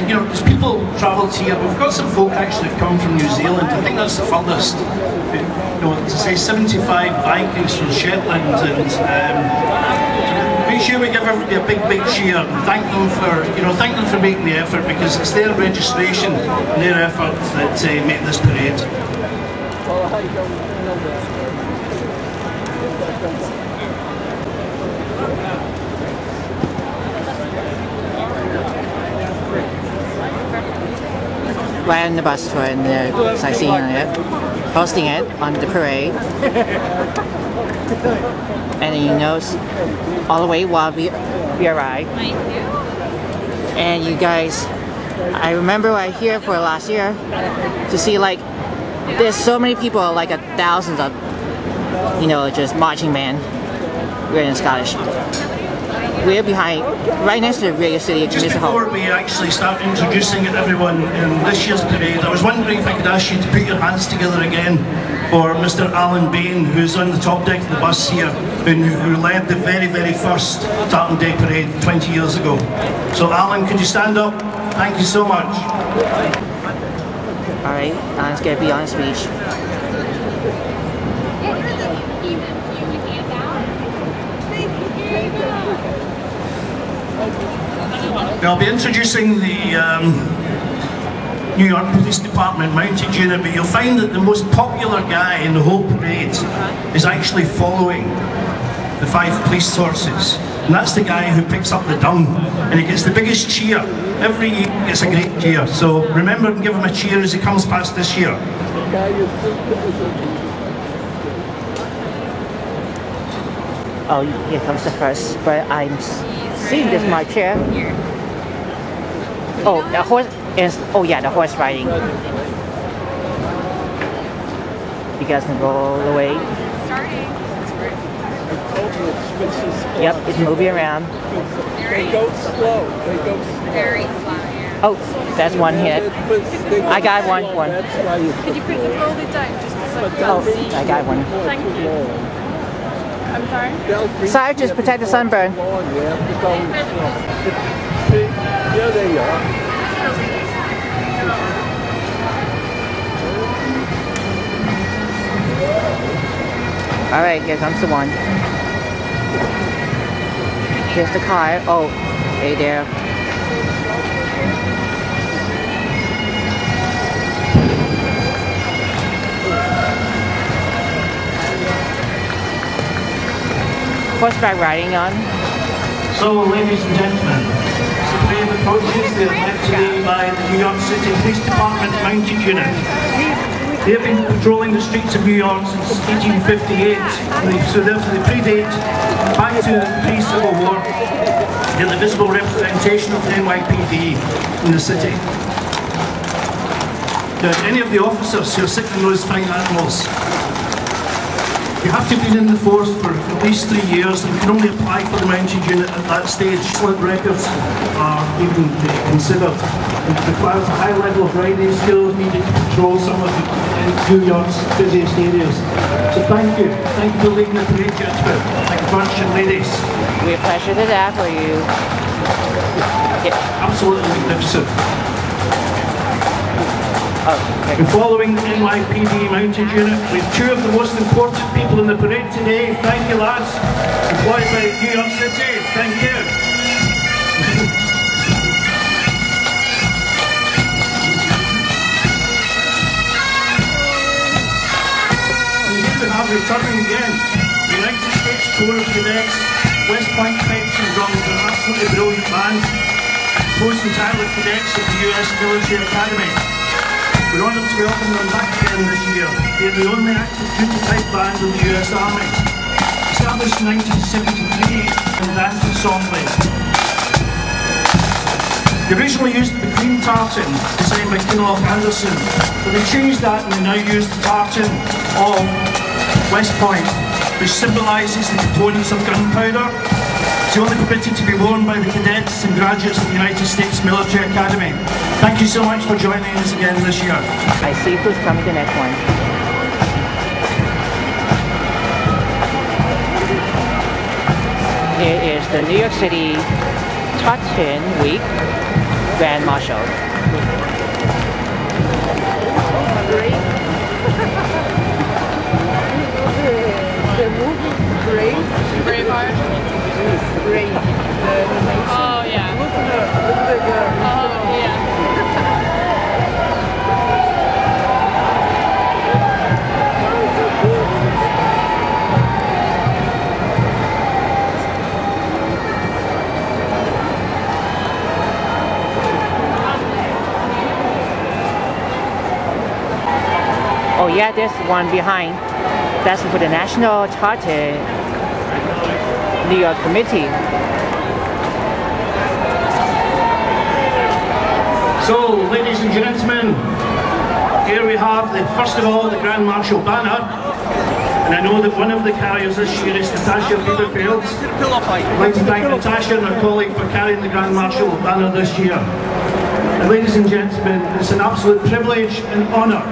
You know, as people travelled here, we've got some folk actually have come from New Zealand. I think that's the furthest. You know, to say 75 Vikings from Shetland, and make sure we give everybody a big cheer and thank them for making the effort, because it's their registration and their effort that make this parade. Right on the bus tour and the sightseeing on it, hosting it on the parade. And then you notice all the way while we arrived. And you guys, I remember right here for last year to see like there's so many people, like thousands of, you know, just marching band. We're in Scottish. We're behind, right next to the Radio City. Just before we actually start introducing everyone in this year's parade, I was wondering if I could ask you to put your hands together again for Mr. Alan Bain, who's on the top deck of the bus here, who led the very first Tartan Day parade 20 years ago. So Alan, could you stand up? Thank you so much. Alright, Alan's going to be on a speech. I'll be introducing the New York Police Department mounted unit, but you'll find that the most popular guy in the whole parade is actually following the 5 police horses. And that's the guy who picks up the dung, and he gets the biggest cheer. Every year he gets a great cheer, so remember and give him a cheer as he comes past this year. Oh, here comes the first, but I'm seeing this my chair. Oh, the horse is, oh yeah, the horse riding. You guys can go all the way. Yep, it's moving around. They go slow. They go very slow. Oh, that's one hit. I got one. Could you put the folded down just so I can see? I got one. Thank you. I'm sorry? Sorry, just protect the sunburn. Yeah, there you are. Alright, here comes the one. Here's the car. Oh, hey there. Horseback riding on. So, ladies and gentlemen, as the parade approaches, they are led today by the New York City Police Department mounted unit. They have been patrolling the streets of New York since 1858, so therefore they predate back to the pre-Civil War. They're the visible representation of the NYPD in the city. Now, any of the officers who are sitting in those fine animals, you have to have been in the force for at least 3 years, and you can only apply for the mounted unit at that stage. Excellent records are even considered. It requires a high level of riding skills needed to control some of New York's busiest areas. So thank you for leading the parade, gentlemen. Thank you very much, ladies. We're pleasure to that for you. Yeah. Absolutely magnificent. Oh, and following the NYPD mounted unit, we have 2 of the most important people in the parade today. Thank you, lads. Employed by New York City. Thank you. Here we have returning again the United States Corps of Cadets, West Point Pipes and Drums, an absolutely brilliant band, composed entirely of cadets of the US Military Academy. We're honoured to welcome them back again this year. They are the only active duty type band in the US Army. Established in 1973 and danced at Songley. They originally used the green tartan designed by Kinloch Anderson, but they changed that and they now use the tartan of West Point, which symbolises the components of gunpowder. It's only permitted to be worn by the cadets and graduates of the United States Military Academy. Thank you so much for joining us again this year. I see who's coming the next one. It is the New York City Tartan Week Grand Marshal. The movie Brave. Braveheart. Brave. Oh yeah. Look at her. Look at the girl. Oh yeah. Oh yeah, there's one behind. That's for the National Tartan New York Committee. So, ladies and gentlemen, here we have first of all the Grand Marshal banner, and I know that one of the carriers this year is Natasha Beaverfield. I'd like to thank Natasha and her colleague for carrying the Grand Marshal banner this year. And ladies and gentlemen, it's an absolute privilege and honour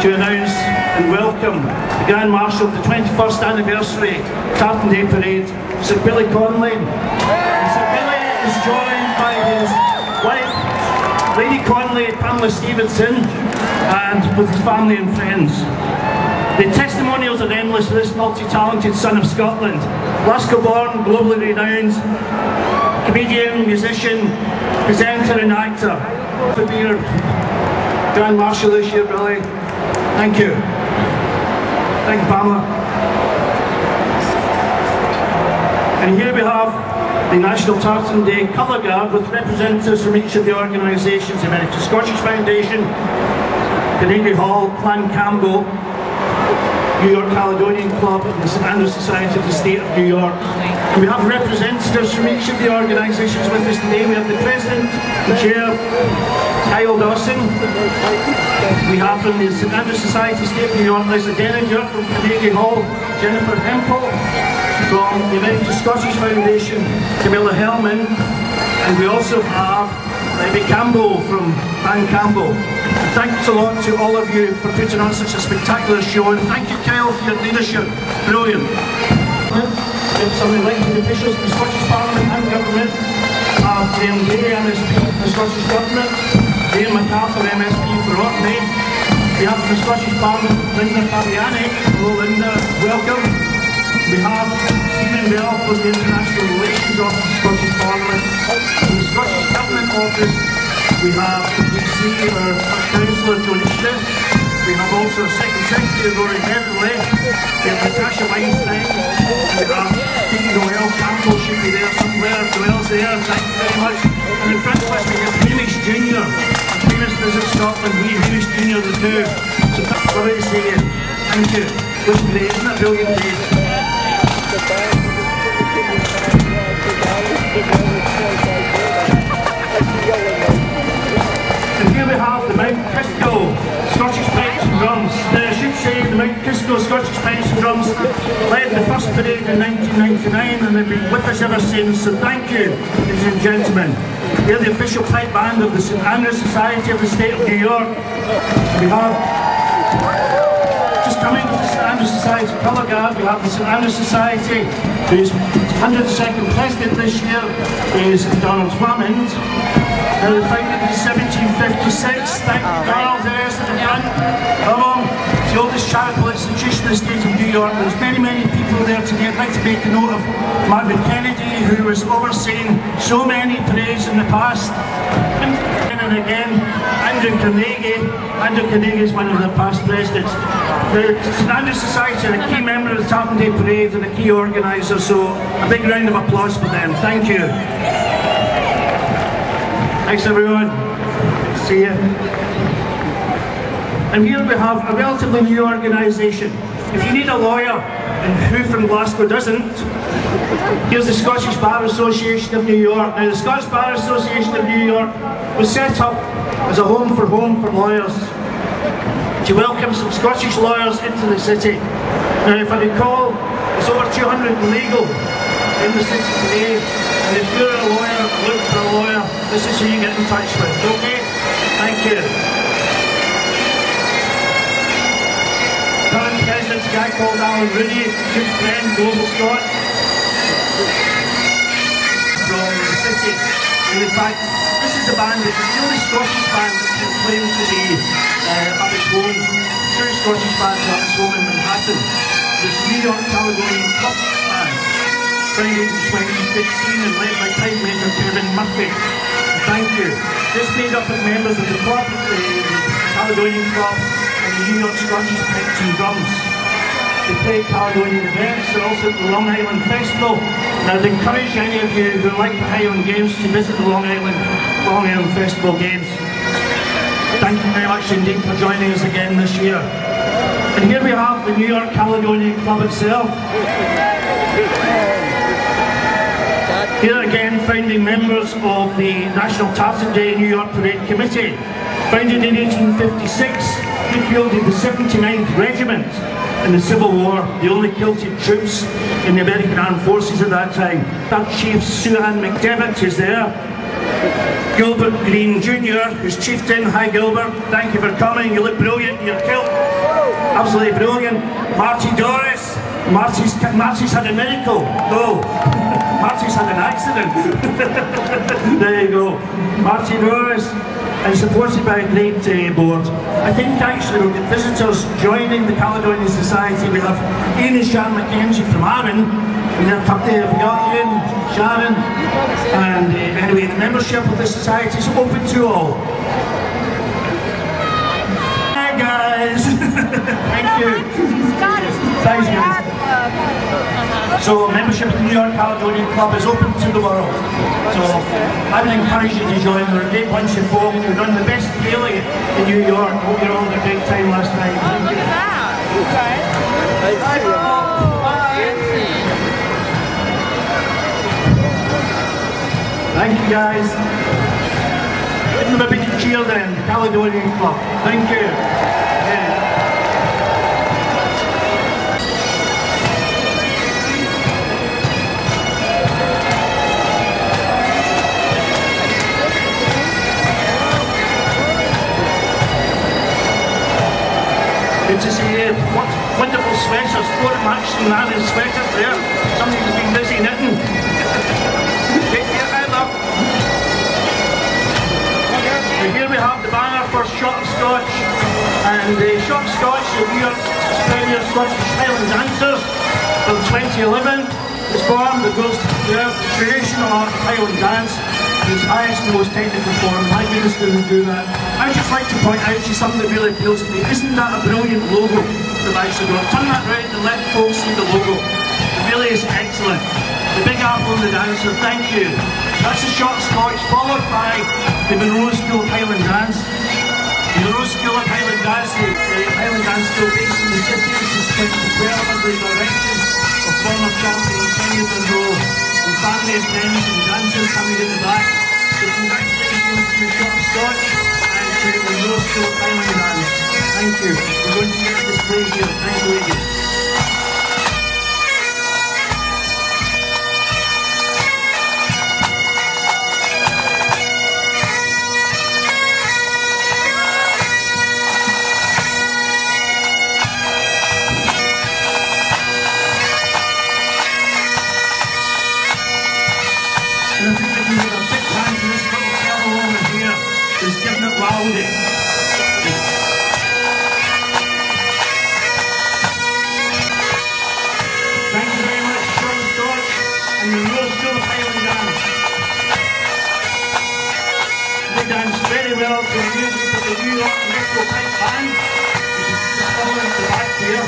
to announce and welcome the Grand Marshal of the 21st anniversary Tartan Day Parade, Sir Billy Connolly. And Sir Billy is joined by his wife, Lady Connolly, Pamela Stevenson, and with his family and friends. The testimonials are endless for this multi-talented son of Scotland. Glasgow-born, globally renowned comedian, musician, presenter and actor. For being our Grand Marshal this year, Billy. Thank you. Thank you, Pamela. And here we have the National Tartan Day Colour Guard with representatives from each of the organisations: the American Scottish Foundation, Carnegie Hall, Clan Campbell, New York Caledonian Club, and the St Andrews Society of the State of New York. And we have representatives from each of the organisations with us today. We have the President and Chair, Kyle Dawson. We have from the St Andrews Society of the State of New York, Liza Denninger. From Carnegie Hall, Jennifer Hempel. From the American Scottish Foundation, Camilla Hellman. And we also have Libby Campbell from Clan Campbell. Thanks a lot to all of you for putting on such a spectacular show, and thank you, Kyle, for your leadership. Brilliant. We have some elected officials from the Scottish Parliament and Government. Graham Gay, MSP from the Scottish Government. Graham MacArthur, MSP for Orkney. We have from the Scottish Parliament Linda Fabiani. Hello Linda, welcome. We have Stephen Bell from the International Relations Office of the Scottish Parliament. From the Scottish Government Office, we have our Councillor Johnny Smith. We have also a Second Secretary, Rory Beverley. We have Natasha Weinstein. We have Dean Noel Campbell, should be there somewhere. Noel's there, thank you very much. And in front of us we have Hamish Jr. Famous Visit Scotland, Hamish Jr. the two. So that's lovely to see you. Thank you. Looks great, isn't it a brilliant day? And here we have the Mount Kisco Scottish Pipes and Drums. Now I should say the Mount Kisco Scottish Pipes and Drums led the first parade in 1999, and they've been with us ever since, so thank you, ladies and gentlemen. They're the official pipe band of the St Andrews Society of the State of New York. We have, just coming with the St Andrews Society Colour Guard, we have the St Andrews Society, whose 102nd president this year is Donald Drummond. Now they founded in 1756. Thank you, Carl, there's at the front. Come on. It's the oldest charitable institution in the state of New York. There's many, many people there today. I'd like to make a note of Margaret Kennedy, who was overseeing so many parades in the past. And again, Andrew Carnegie. Andrew Carnegie is one of the past presidents. The St Andrews Society are a key member of the Tartan Day Parade and a key organiser, so a big round of applause for them. Thank you. Thanks everyone. Good to see you. And here we have a relatively new organisation. If you need a lawyer, and who from Glasgow doesn't, here's the Scottish Bar Association of New York. Now the Scottish Bar Association of New York was set up as a home for lawyers, to welcome some Scottish lawyers into the city. Now if I recall, there's over 200 legal in the city today. And if you're a lawyer, look for a lawyer, this is who you get in touch with, okay? Thank you. Current President's a guy called Alan Rooney, good friend, global Scot. And in fact, this is a band, it's the only Scottish band that can claim to be at its home. Two Scottish bands at its home in Manhattan. This New York Caledonian Club band, founded in 2016 and led by pipe major Kevin Murphy. Thank you. This made up of members of the club, the Caledonian Club, and the New York Scottish Pipes and Drums. They play Caledonian events, they're also at the Long Island Festival, and I'd encourage any of you who like the Highland Games to visit the Long Island Festival Games. Thank you very much indeed for joining us again this year. And here we have the New York Caledonian Club itself. Here again, founding members of the National Tartan Day New York Parade Committee. Founded in 1856, they fielded the 79th Regiment in the Civil War, the only kilted troops in the American Armed Forces at that time. That Chief Sue Ann McDevitt is there. Gilbert Green Jr., who's chieftain. Hi Gilbert, thank you for coming, you look brilliant in your kilt. Absolutely brilliant. Marty Doris. Marty's had a miracle. No, Marty's had an accident. There you go. Marty Doris. And supported by a great board. I think actually we'll get visitors joining the Caledonian Society. We have Ian and Sharon Mackenzie from Arran, and they're up there. We got Ian, Sharon, and anyway, the membership of the society is open to all. Hi guys! Thank you. Thanks guys. So membership of the New York Caledonian Club is open to the world. So I would encourage you to join. They're a great bunch of folk who run the best daily in New York. Hope you all had a great time last night. Oh, look at that. Okay. Thank you guys. Give them a big cheer then, Caledonian Club. Thank you. Yeah. Good to see you. What wonderful sweaters, Flora Max and Nana's sweaters there. Somebody's been busy knitting. Take care, I love. And here we have the banner for Short Scotch. And Short Scotch, the New York Premier Scottish Highland Dancers from 2011. It's formed that goes to preserve the traditional art of Highland dance in its highest and most technical form. My minister will do that. I'd just like to point out to you something that really appeals to me. Isn't that a brilliant logo that I've got? Turn that round and let folks see the logo. It really is excellent. The Big Apple and the Dancer, thank you. That's the Short Scotch, followed by the Monroe School of Highland Dance. The Monroe School of Highland Dance, the Highland Dance School based in the city since 2012 under the direction of former champion Kenny Monroe, and family and friends and dancers coming in the back. So congratulations to Short Scotch and to the Monroe School of Highland Dance. Thank you. We're going to get a display here. Thank you, ladies. And I think that we need a big hand for this little fellow over here who's giving it loudly. Thank you very much, Short Scotch and the Monroe School of Highland Dance. They dance very well to the music of the New York Metro Pipe Band, which is just following at the back here.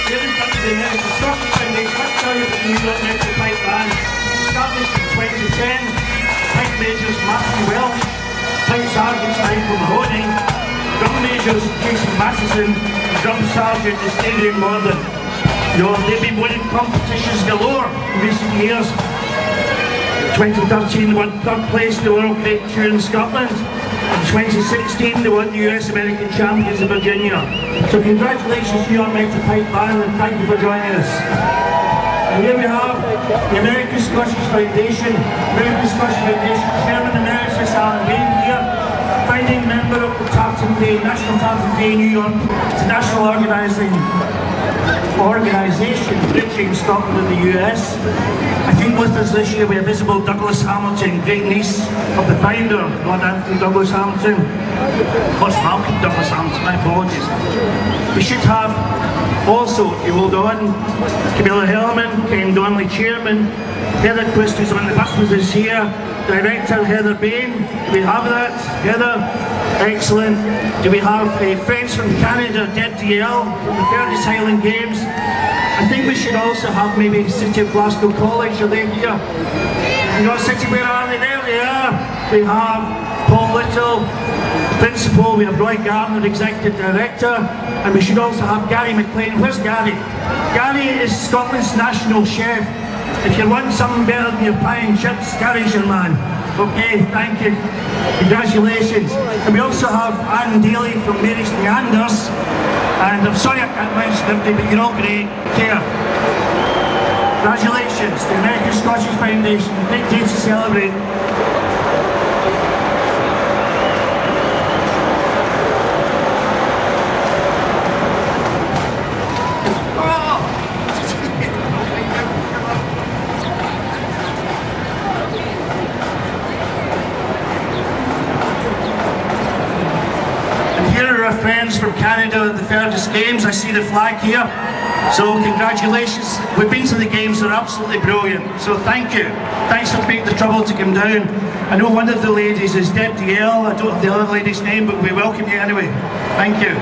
Here in front of the American Scottish Foundation, let's tell you about the New York Metro Pipe Band. Established in 2010, pipe majors Matthew Welsh, pipe sergeants Michael Mahoney, drum majors Jason Matheson, and drum sergeant is Adrian Morgan. They've been winning competitions galore in recent years. In 2013 they won third place in the World Great Tour in Scotland. In 2016 they won the US American Champions in Virginia. So congratulations to New York Metro Pipe Band and thank you for joining us. And here we have the American Scottish Foundation, Chairman Emeritus Alan Bain here, founding member of the Tartan Day, National Tartan Day New York. It's a national organising organisation bridging Scotland and the US. I think with us this year we have Isabel Douglas Hamilton, great niece of the founder, Lord Anthony Douglas Hamilton. Of course, Malcolm Douglas Hamilton, my apologies. We should have also, if you hold on, Camilla Hellman, Ken Donnelly, Chairman, Heather Quist, who's on the buses, is here, Director Heather Bain. Do we have that? Heather? Excellent. Do we have friends from Canada, Deb DL, from the Fairness Highland Games? I think we should also have maybe City of Glasgow College. Are they here? You know, City, where are they? There they are. We have Paul Little, Principal. We have Roy Gardner, Executive Director. And we should also have Gary McLean. Where's Gary? Gary is Scotland's national chef. If you want something better than your pie and chips, Gary's your man. Okay, thank you. Congratulations. And we also have Anne Daly from Mary's Neanders. And I'm sorry I can't mention everybody, but you're all great. Care. Congratulations to the American Scottish Foundation. A great day to celebrate. Friends from Canada at the Fairness Games. I see the flag here. So congratulations. We've been to the games, they're absolutely brilliant. So thank you. Thanks for taking the trouble to come down. I know one of the ladies is Deb DL. I don't have the other lady's name, but we welcome you anyway. Thank you.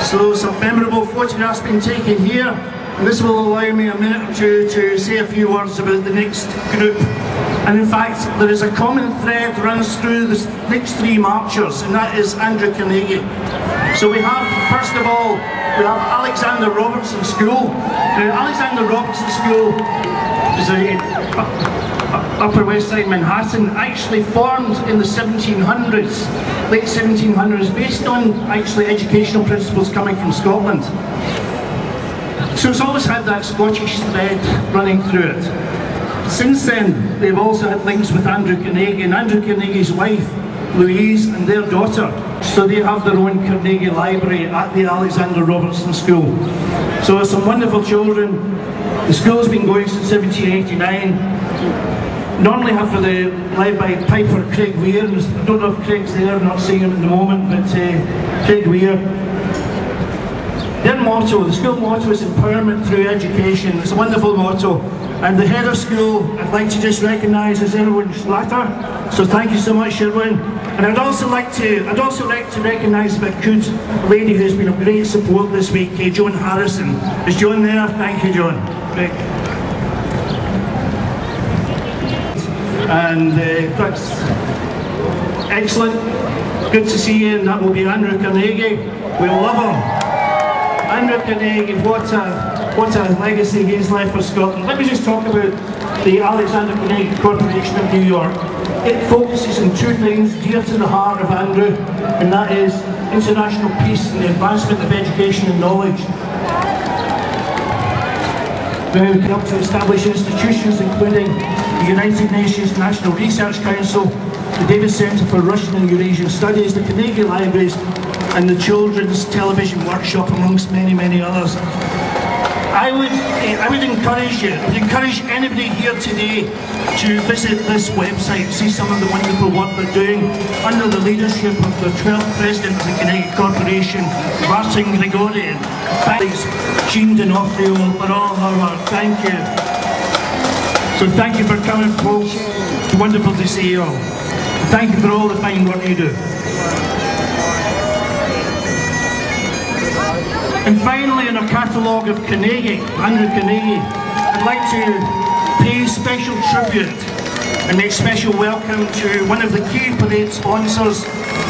So some memorable photographs been taken here, and this will allow me a minute or two to say a few words about the next group. And in fact, there is a common thread that runs through the next three marchers, and that is Andrew Carnegie. So we have, first of all, we have Alexander Robertson School. Now, Alexander Robertson School is a Upper West Side Manhattan, actually formed in the 1700s, late 1700s, based on actually educational principles coming from Scotland. So it's always had that Scottish thread running through it. Since then, they've also had links with Andrew Carnegie and Andrew Carnegie's wife, Louise, and their daughter. So they have their own Carnegie Library at the Alexander Robertson School. So some wonderful children. The school's been going since 1789. Normally have for the led by Piper Craig Weir. I don't know if Craig's there, I'm not seeing him at the moment, but Craig Weir. Their motto, the school motto is empowerment through education. It's a wonderful motto. And the head of school, I'd like to just recognise as Irwin Slatter. So thank you so much, Irwin. And I'd also like to recognise, if I could, a lady who's been of great support this week, Joan Harrison. Is Joan there? Thank you, Joan. Great. And that's excellent. Good to see you, and that will be Andrew Carnegie. We'll love him. Andrew Carnegie, what a legacy he's left for Scotland. Let me just talk about the Alexander Carnegie Corporation of New York. It focuses on two things dear to the heart of Andrew, and that is international peace and the advancement of education and knowledge. We can help to establish institutions including the United Nations National Research Council, the Davis Centre for Russian and Eurasian Studies, the Carnegie Libraries, and the Children's Television Workshop, amongst many, many others. I would encourage anybody here today to visit this website, see some of the wonderful work they're doing under the leadership of the 12th President of the Carnegie Corporation, Martin Gregorian. Thanks, Jean D'Onofrio, for all her work. Thank you. So thank you for coming, folks. It's wonderful to see you all. Thank you for all the fine work you do. And finally, in our catalogue of Carnegie, Andrew Carnegie, I'd like to pay special tribute and make special welcome to one of the key parade sponsors,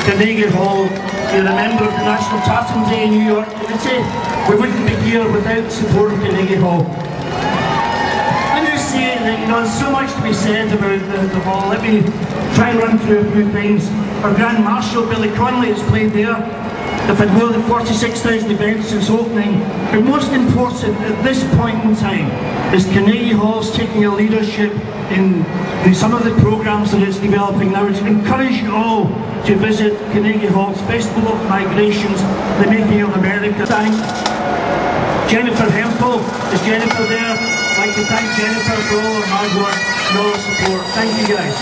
Carnegie Hall. You're a member of the National Tartan Day in New York Committee. We wouldn't be here without the support of Carnegie Hall. And there's say that, you know, there's so much to be said about the hall. Let me try and run through a few things. Our Grand Marshal, Billy Connolly, has played there. They've had more than 46,000 events since opening. But most important at this point in time is Carnegie Hall's taking a leadership in some of the programs that it's developing. I would encourage you all to visit Carnegie Hall's Festival of Migrations, the Making of America. Thank Jennifer Hempel. Is Jennifer there? I'd like to thank Jennifer for all her hard work and all her support. Thank you guys.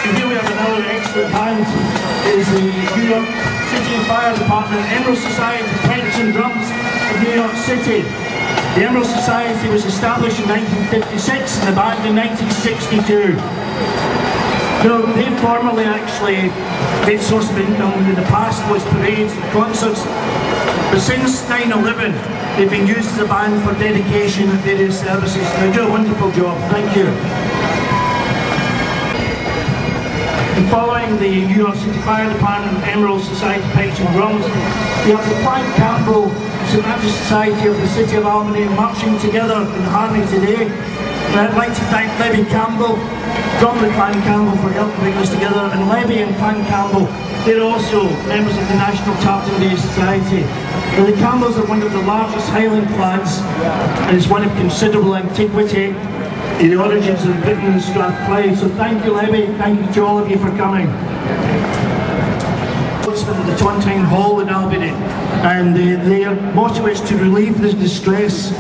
And here we have another excellent band. It is the New York City Fire Department Emerald Society Pipes and Drums of New York City. The Emerald Society was established in 1956 and the band in 1962. You know, they formerly actually, their source of income in the past was parades and concerts, but since 9/11 they've been used as a band for dedication at various services. They do a wonderful job, thank you. And following the New York City Fire Department Emerald Society Pipes and Drums, we have the Clyde Campbell Cinematic Society of the City of Albany marching together in harmony today. And I'd like to thank Lebby Campbell, Drummer Clan Campbell, for helping bring us together, and Lebby and Clan Campbell, they're also members of the National Tartan Day Society. Now, the Campbells are one of the largest Highland clans, and it's one of considerable antiquity in the origins of Britain and Strathclyde. So thank you, Lebby, thank you to all of you for coming. At the Tontine Hall in Albany, and their motto is to relieve the distress,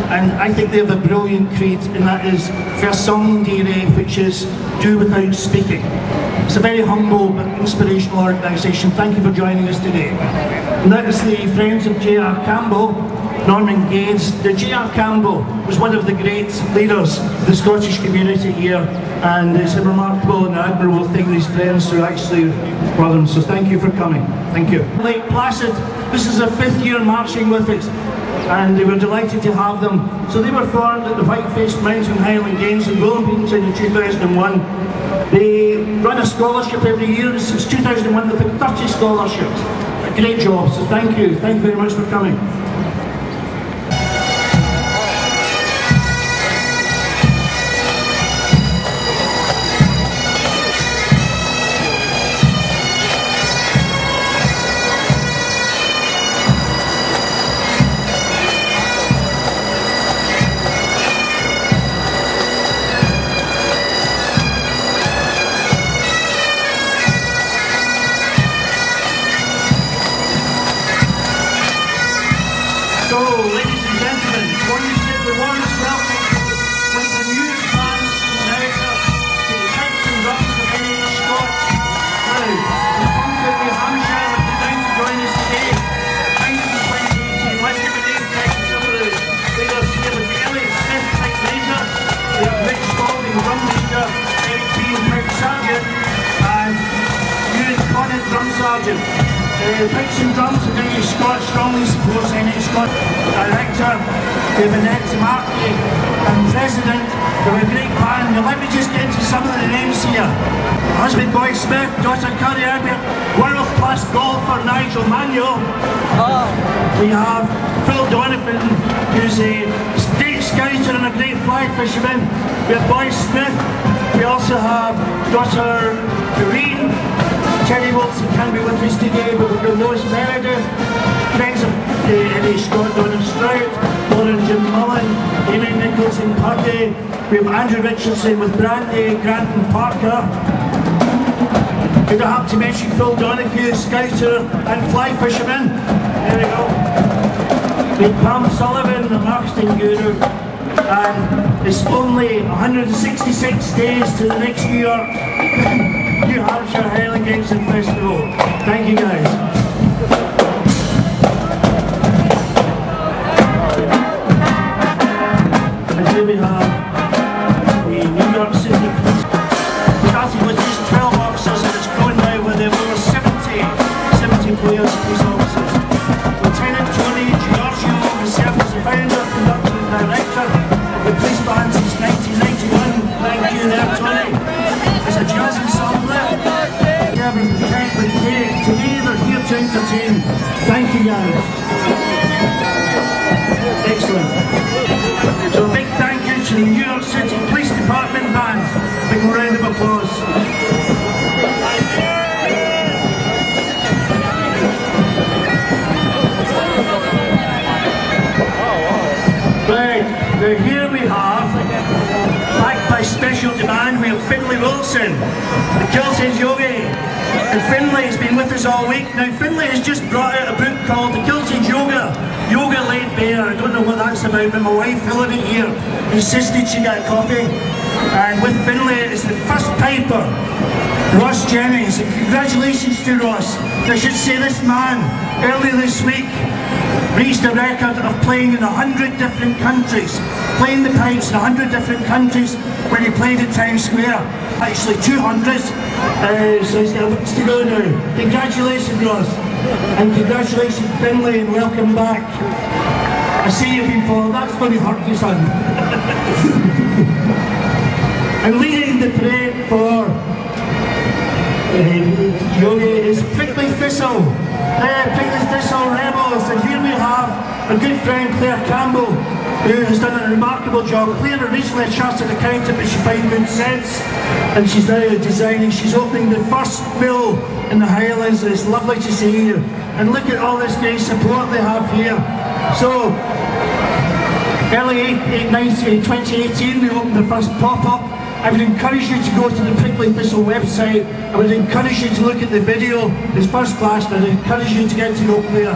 and I think they have a brilliant creed, and that is Versong Dire, which is do without speaking. It's a very humble but inspirational organisation. Thank you for joining us today. And that is the Friends of J.R. Campbell, Norman Gades. The J.R. Campbell was one of the great leaders of the Scottish community here, and it's a remarkable and admirable thing, these friends who actually were them. So thank you for coming. Thank you. Lake Placid, this is their 5th year marching with us, and they were delighted to have them. So they were formed at the White-Faced Mountain Highland Games in Wilmington in 2001. They run a scholarship every year. Since 2001 they've had 30 scholarships. A great job, so thank you. Thank you very much for coming. Pipes and Drums of English Scott strongly supports English Scott. Director, we have Annette Markey, and President, we have a great band. Now let me just get into some of the names here. Husband Boy Smith, daughter Curry Herbert, world class golfer Nigel Manuel. We have Phil Donovan, who's a state scouter and a great fly fisherman. We have Boy Smith. We also have daughter Doreen. Terry Wilson can't be with us today, but we've got Lois Meredith, friends of Eddie Scott, Donald Strout, Lauren Jim Mullen, Amy Nichols and Purdy. We have Andrew Richardson with Brandy, Grant and Parker. We don't have to mention Phil Donahue, Scouter and fly fisherman. There we go. We have Pam Sullivan, the marketing guru. And it's only 166 days to the next New Hampshire Highland Games and Festival. Thank you guys. And here we have the New York City Police. Starting with just 12 officers, and it's grown now with over 70 players and police officers. Lieutenant Tony Giorgio has served as the founder, conductor and director of the police band since 1991. Thank you there, Tony. As a jazz ensemble, today there's jazz. Excellent. So a big thank you to the New York City Police Department band. Big round of applause. Right, now here we have, backed by special demand, we have Finlay Wilson, the Kilts Yogi. And Finlay has been with us all week. Now Finlay has just brought out a book called The Kilts Yoga, Yoga Laid Bare. I don't know what that's about, but my wife Hillary here insisted she get a copy. And with Finlay is the first piper, Ross Jennings. And congratulations to Ross. I should say this man, earlier this week, reached a record of playing in 100 different countries, playing the pipes in 100 different countries when he played at Times Square. Actually 200, so he's got a bit to go now. Congratulations Ross, and congratulations Finlay, and welcome back. I see you've been followed, that's going to hurt you son. And leading the parade for Yogi is Prickly Thistle. Prickly Thistle Rebels, and here we have a good friend Claire Campbell, who has done a remarkable job. Claire originally a chartered accountant, but she found good sense, and she's now designing. She's opening the first mill in the Highlands. It's lovely to see you, and look at all this great support they have here. So early 2018 they opened the first pop-up. I would encourage you to go to the Prickly Thistle website. I would encourage you to look at the video. It's first class, but I would encourage you to get to go there.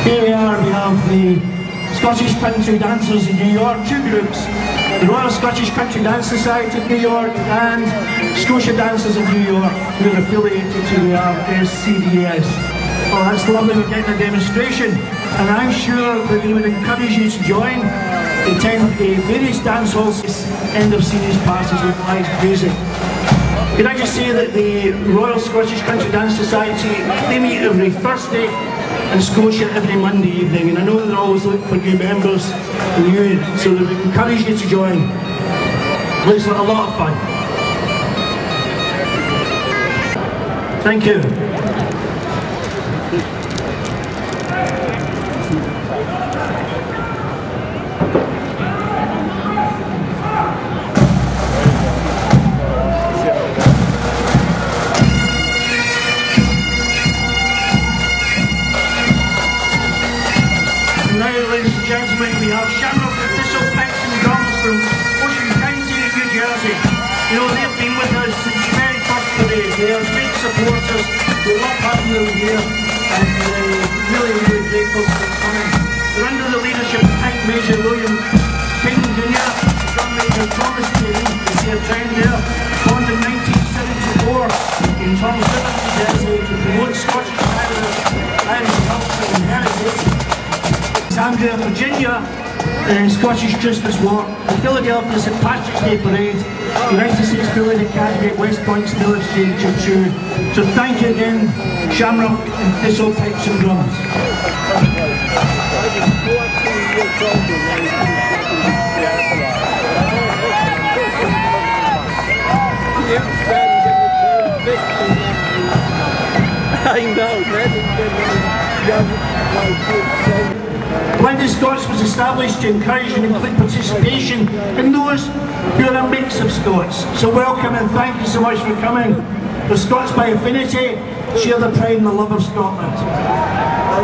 Here we are, we have the Scottish Country Dancers in New York, two groups. The Royal Scottish Country Dance Society of New York and Scotia Dancers of New York, who are affiliated to the RSCDS. Oh, that's lovely, we're getting a demonstration, and I'm sure that we would encourage you to join. Attend the various dance halls, end of series passes with live music. Can I just say that the Royal Scottish Country Dance Society, they meet every Thursday, and Scotia every Monday evening, and I know they're always looking for new members, so we would encourage you to join. It's a lot of fun. Thank you. We have Shamrock and Thistle Pipes and Drums from Ocean County in New Jersey. You know, they've been with us since the very first parade. They are big supporters. We love having them here, and really, really grateful for coming. They're under the leadership of Pipe Major William King Jr., Drum Major Thomas Taylor, you see a trend there, formed in 1974 in Thomas River, New Jersey, to promote Scottish Irish culture and heritage. Andrea, Virginia, Scottish Christmas Walk, the Philadelphia St. Patrick's Day Parade, the United States Military Academy at West Point's Military Church. So thank you again, Shamrock and Thistle Pipes and Drums. I know, Blended Scots was established to encourage and include participation in those who are a mix of Scots. So welcome and thank you so much for coming. The Scots by affinity share the pride and the love of Scotland.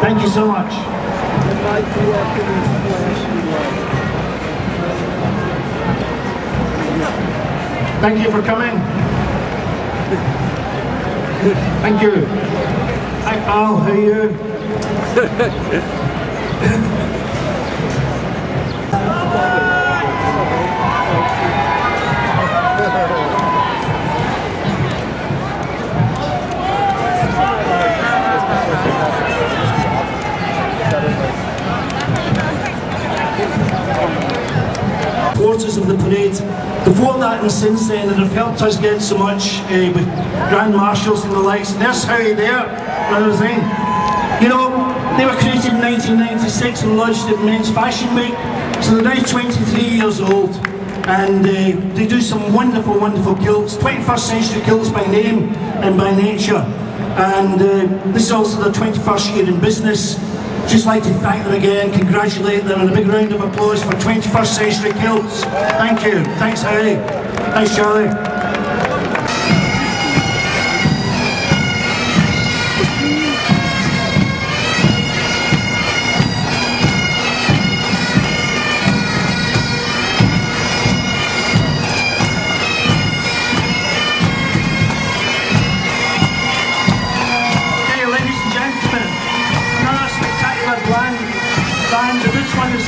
Thank you so much. Thank you for coming. Thank you. Hi pal, how are you? Supporters of the parade before that and since then that have helped us get so much with Grand Marshals and the likes. And there's Howie there, another thing. You know, they were created in 1996 and launched at Men's Fashion Week, so they're now 23 years old. and they do some wonderful, wonderful kilts, 21st century kilts by name and by nature. And this is also their 21st year in business. Just like to thank them again, congratulate them, and a big round of applause for 21st century kilts. Thank you. Thanks, Harry. Thanks, Charlie.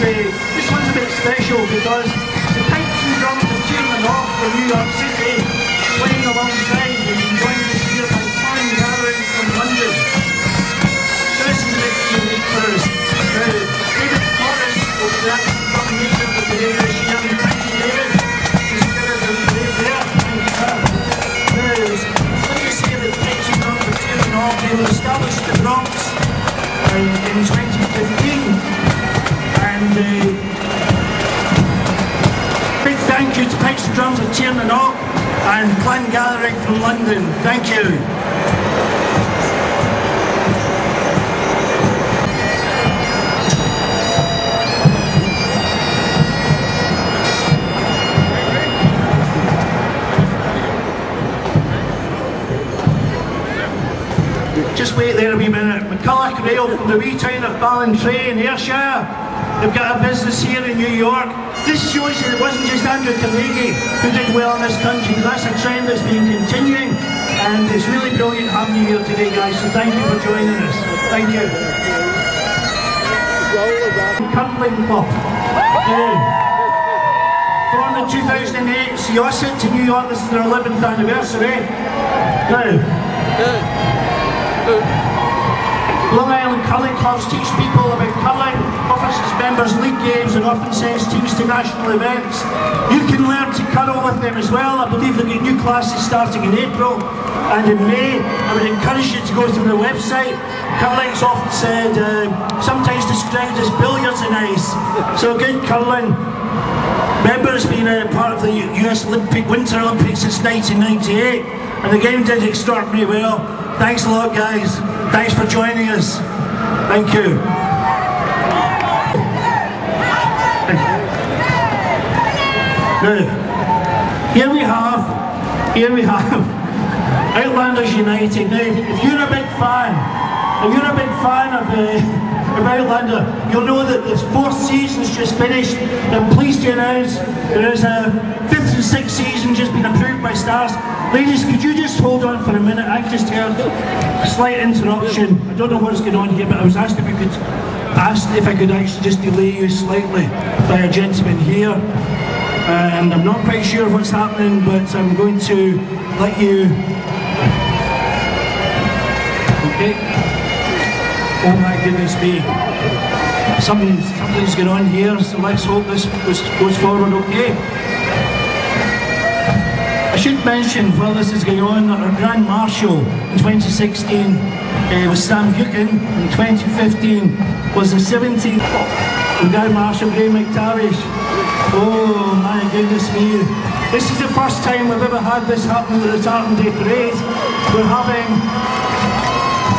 This one's a bit special because the pipes and drums of Tartan from New York City playing alongside and enjoying this year by fine gathering from London. So this is a bit unique for us. David Morris was the acting drum major of the day this year. Thank you, David. He's good as a brave there. Let me say that the pipes and drums of Tartan they were established in the Bronx in 2015. And big thank you to Pipes and Drums of Tartan and Clan Gathering from London. Thank you. Just wait there a wee minute. McCulloch Rail from the wee town of Ballantrae in Ayrshire. They've got a business here in New York. This shows that it wasn't just Andrew Carnegie who did well in this country. That's a trend that's been continuing, and it's really brilliant having you here today, guys. So thank you for joining us. Thank you. Curling Club. Born in 2008, Syosset to New York. This is their 11th anniversary. Now, Long Island curling clubs teach people about curling, offers its members league games, and often sends teams to national events. You can learn to curl with them as well. I believe they've got new classes starting in April and in May. I would encourage you to go to their website. Curling is often said, sometimes described as billiards and ice. So good curling. Remember, it's been a part of the US Winter Olympics since 1998, and the game did extraordinarily well. Thanks a lot, guys. Thanks for joining us. Thank you. Now, here we have Outlanders United. Now, if you're a big fan of Outlander, you'll know that the 4th season's just finished. I'm pleased to announce there is a 5th and 6th season just been approved by Stars. Ladies, could you just hold on for a minute? I've just heard a slight interruption. I don't know what's going on here, but I was asked if I could actually just delay you slightly by a gentleman here. And I'm not quite sure what's happening, but I'm going to let you... Okay. Oh my goodness me. Something's going on here, so let's hope this goes forward okay. I should mention, while this is going on, that our Grand Marshal in 2016 was Sam Buchan. In 2015 was the 17th Grand Marshal Graham McTavish. Oh my goodness me. This is the first time we've ever had this happen at the Tartan Day Parade. We're having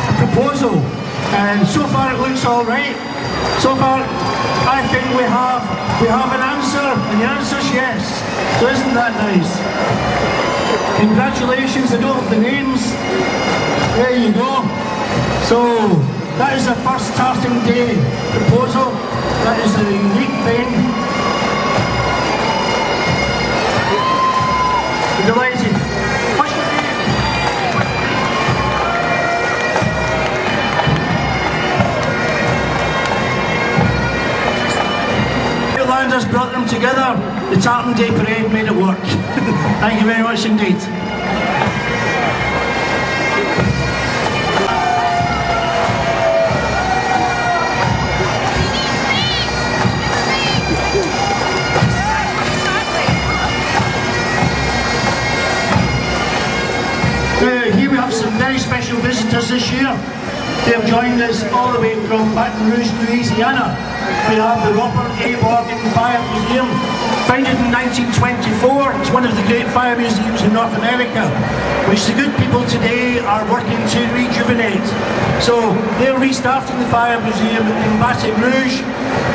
a proposal, and so far it looks alright. So far I think we have an answer, and the answer's yes. So isn't that nice? Congratulations, I don't have the names. There you go. So that is the first Tartan Day proposal. That is a unique thing. We're delighted. What's your name? Outlanders brought them together. The Tartan Day Parade made it work. Thank you very much indeed. Here we have some very special visitors this year. They have joined us all the way from Baton Rouge, Louisiana. We have the Robert A. Morgan Fire Museum, founded in 1924. It's one of the great fire museums in North America, which the good people today are working to rejuvenate. So they're restarting the fire museum in Baton Rouge,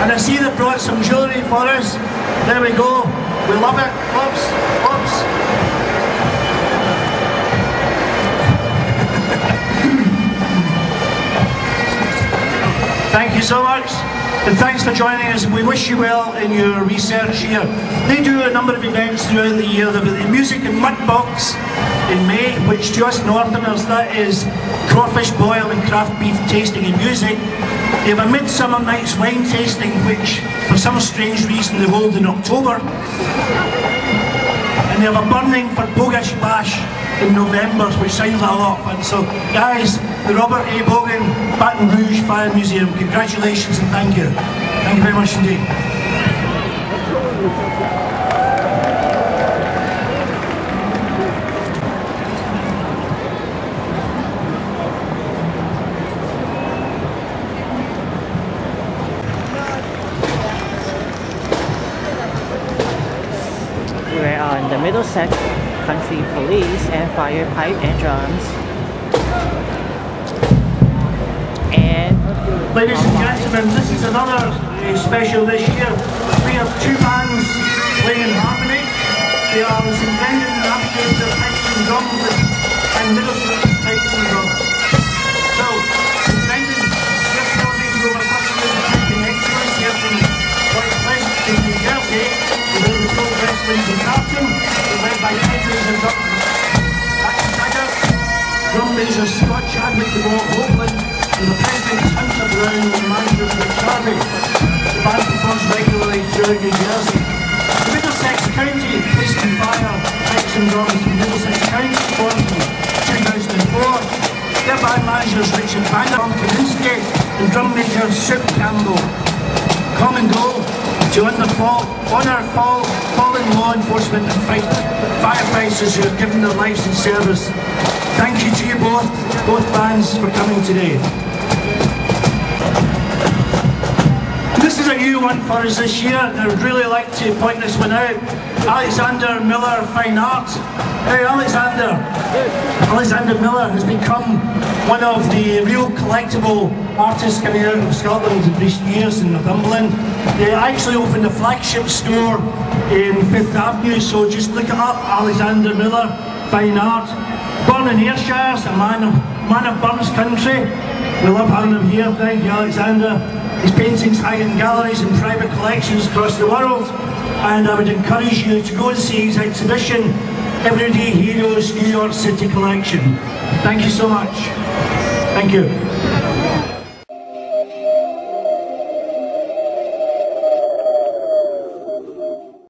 and I see they brought some jewellery for us. There we go. We love it. Oops, oops. Thank you so much, and thanks for joining us. We wish you well in your research here. They do a number of events throughout the year. They've got the Music and Mud Box in May, which to us Northerners, that is crawfish boil and craft beef tasting and music. They have a Midsummer Night's wine tasting, which for some strange reason they hold in October. And they have a burning for Bogish Bash in November, which sounds like a lot of fun. So guys, the Robert A. Bogan Baton Rouge Fire Museum, congratulations and thank you. Thank you very much indeed. We're on the Middlesex Country Police and Fire Pipe and Drums. And ladies and gentlemen, this is another special this year. We have two bands playing in harmony. They are the St. Brendan Navigator Pipes and Drums and Middlesex Pipes and Drums. So, St. Brendan just celebrated over 30 years of piping excellence here from White Pleasant in New Jersey. We're the pro wrestling in Tartan. We're led by Pedros and drum major Scott Chadwick, the Walt Hopeland, and the president Hunter Brown and the manager Rick Charlie. The band performs regularly throughout New Jersey. The Middlesex County Police and Fire Pipes and Drums from Middlesex County formed in 2004. Their band managers Richard Van Kaminsky and drum major Soup Campbell. Common goal to honour fallen law enforcement and firefighters who have given their lives in service. Thank you to you both bands, for coming today. This is a new one for us this year, and I would really like to point this one out. Alexander Miller Fine Art. Hey Alexander! Alexander Miller has become one of the real collectible artists coming out of Scotland in recent years in Northumberland. They actually opened a flagship store in 5th Avenue, so just look it up, Alexander Miller Fine Art. Born in Ayrshire, a man of Burns country. We love having him here, thank you Alexander. His paintings hang in galleries and private collections across the world, and I would encourage you to go and see his exhibition, Everyday Heroes New York City Collection. Thank you so much. Thank you.